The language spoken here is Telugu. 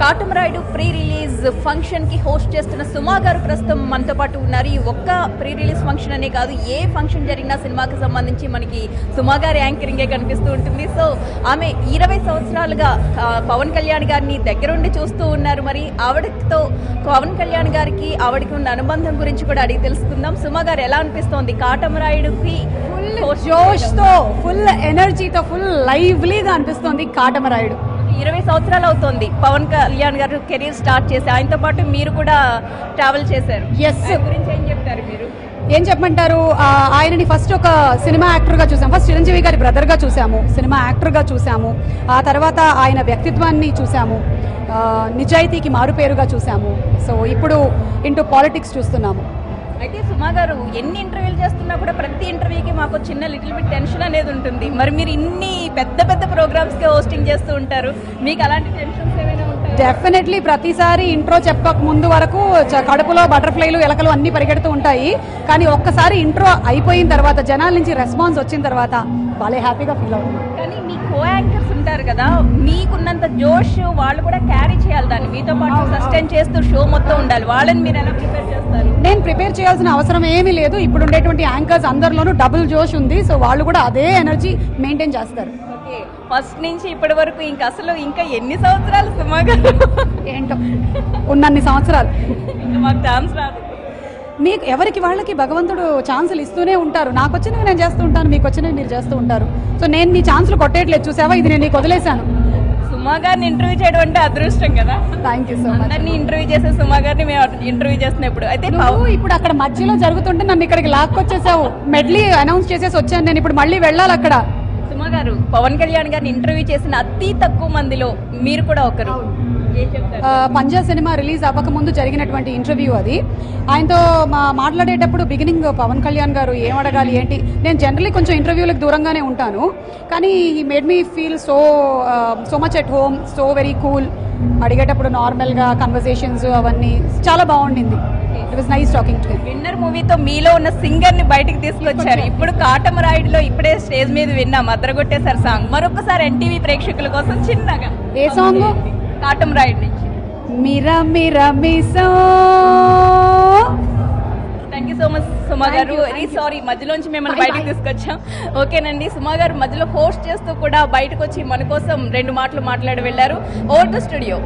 కాటమరాయుడు ప్రీ రిలీజ్ ఫంక్షన్ కి హోస్ట్ చేస్తున్న సుమా గారు ప్రస్తుతం మనతో పాటు ఉన్నారు. ఈ ఒక్క ప్రీ రిలీజ్ ఫంక్షన్ అనే కాదు, ఏ ఫంక్షన్ జరిగినా సినిమాకి సంబంధించి మనకి సుమా గారి యాంకరింగే కనిపిస్తూ ఉంటుంది. సో ఆమె 20 సంవత్సరాలుగా పవన్ కళ్యాణ్ గారిని దగ్గరుండి చూస్తూ ఉన్నారు. మరి ఆవిడతో పవన్ కళ్యాణ్ గారికి ఆవిడకి ఉన్న అనుబంధం గురించి కూడా అడిగి తెలుసుకుందాం. సుమా గారు ఎలా అనిపిస్తోంది కాటమరాయుడుకి? ఫుల్ జోష్ తో, ఫుల్ ఎనర్జీతో, ఫుల్ లైవ్లీగా అనిపిస్తోంది కాటమరాయుడు. 20 సంవత్సరాలు అవుతోంది పవన్ కళ్యాణ్ గారు కెరీర్ స్టార్ట్ చేసి, ఆయనతో పాటు మీరు కూడా ట్రావెల్ చేశారు. గురించి ఏం చెప్తారు మీరు? ఏం చెప్పమంటారు, ఆయనని ఫస్ట్ ఒక సినిమా యాక్టర్ గా చూసాము. ఫస్ట్ చిరంజీవి గారి బ్రదర్ గా చూసాము, సినిమా యాక్టర్ గా చూసాము. ఆ తర్వాత ఆయన వ్యక్తిత్వాన్ని చూసాము, నిజాయితీకి మారుపేరుగా చూసాము. సో ఇప్పుడు ఇంటూ పాలిటిక్స్ చూస్తున్నాము. అయితే సుమా గారు ఎన్ని ఇంటర్వ్యూలు చేస్తున్నా కూడా ప్రతి ఇంటర్వ్యూకి మాకు చిన్న లిటిల్ బిట్ టెన్షన్ అనేది ఉంటుంది. మరి మీరు ఇన్ని పెద్ద పెద్ద ప్రోగ్రామ్స్ కి హోస్టింగ్ చేస్తూ ఉంటారు, మీకు అలాంటి టెన్షన్స్ ఏమైనా ఉంటాయి? డెఫినెట్లీ ప్రతిసారి ఇంట్రో చెప్పక ముందు వరకు కడుపులో బటర్ఫ్లైలు ఎలకలు అన్ని పరిగెడుతూ ఉంటాయి. కానీ ఒక్కసారి ఇంట్రో అయిపోయిన తర్వాత, జనాల నుంచి రెస్పాన్స్ వచ్చిన తర్వాత భలే హ్యాపీగా ఫీల్ అవుతుంది. కానీ మీ కో యాంకర్స్ ఉంటారు కదా, మీకున్నంత జోష్ వాళ్ళు కూడా క్యారీ చేయాలి, దాన్ని మీతో పాటు సస్టైన్ చేస్తూ షో మొత్తం ఉండాలి. వాళ్ళని మీరు ఎలా ప్రిపేర్ చేస్తారు? నేను ప్రిపేర్ చేయాల్సిన అవసరం ఏమీ లేదు. ఇప్పుడు ఉండేటువంటి యాంకర్స్ అందరిలోనూ డబుల్ జోష్ ఉంది. సో వాళ్ళు కూడా అదే ఎనర్జీ మెయింటైన్ చేస్తారు. ఫస్ట్ నుంచి ఇప్పటి వరకు ఇంకా అసలు ఇంకా ఎన్ని సంవత్సరాలు సుమా గారు? ఏంటో ఉన్నన్ని సంవత్సరాలు ఇంకా మాకు ఛాన్స్ రాదు. మీకు ఎవరికి వాళ్ళకి భగవంతుడు ఛాన్సులు ఇస్తూనే ఉంటారు. నాకు వచ్చినవి నేను చేస్తూ ఉంటాను, మీకు వచ్చినవి మీరు చేస్తూ ఉంటారు. సో నేను నీ ఛాన్సులు కొట్టేయట్లేదు, చూసావా? ఇది నేను నీకు వదిలేశాను. సుమా గారిని ఇంటర్వ్యూ చేయడం అంటే అదృష్టం కదా. Thank you so much. అందరినీ ఇంటర్వ్యూ చేసే సుమా గారిని మేము ఇంటర్వ్యూ చేస్తున్నప్పుడు అయితే ఇప్పుడు అక్కడ మధ్యలో జరుగుతుంటే నన్ను ఇక్కడికి లాక్కొచ్చేసావు. మెడ్లీ అనౌన్స్ చేసేసి వచ్చాను నేను. ఇప్పుడు మళ్ళీ వెళ్ళాలి అక్కడ. సుమా గారు పవన్ కళ్యాణ్ గారిని ఇంటర్వ్యూ చేసిన అతి తక్కువ మందిలో మీరు కూడా ఒకరు. పంజా సినిమా రిలీజ్ అవ్వక ముందు జరిగినటువంటి ఇంటర్వ్యూ అది. ఆయనతో మాట్లాడేటప్పుడు బిగినింగ్ పవన్ కళ్యాణ్ గారు ఏం అడగాలి ఏంటి, నేను జనరలీ కొంచెం ఇంటర్వ్యూలకు దూరంగానే ఉంటాను, కానీ he made me feel so much at home, so very cool. అడిగేటప్పుడు నార్మల్గా కన్వర్సేషన్స్ అవన్నీ చాలా బాగుండింది. It was nice talking to him. Winner మూవీతో మీలో ఉన్న సింగర్ ని బయటికి తీసుకొచ్చారు. ఇప్పుడు కాటమరాయుడులో ఇప్పుడే స్టేజ్ మీద విన్నాం అదరగొట్టేసారు సాంగ్. మరొకసారి ఎన్టీవీ ప్రేక్షకుల కోసం చిన్నగా ఏ సాంగ్? కాటమరాయుడు నుంచి మీరా మీరా మీసో. థ్యాంక్ యూ సో మచ్ సుమా గారు. వెరీ సారీ మధ్యలోంచి మిమ్మల్ని బయటకు తీసుకొచ్చాం. ఓకేనండి, సుమా గారు మధ్యలో హోస్ట్ చేస్తూ కూడా బయటకు వచ్చి మన కోసం 2 మాటలు మాట్లాడి వెళ్ళారు. Over to studio.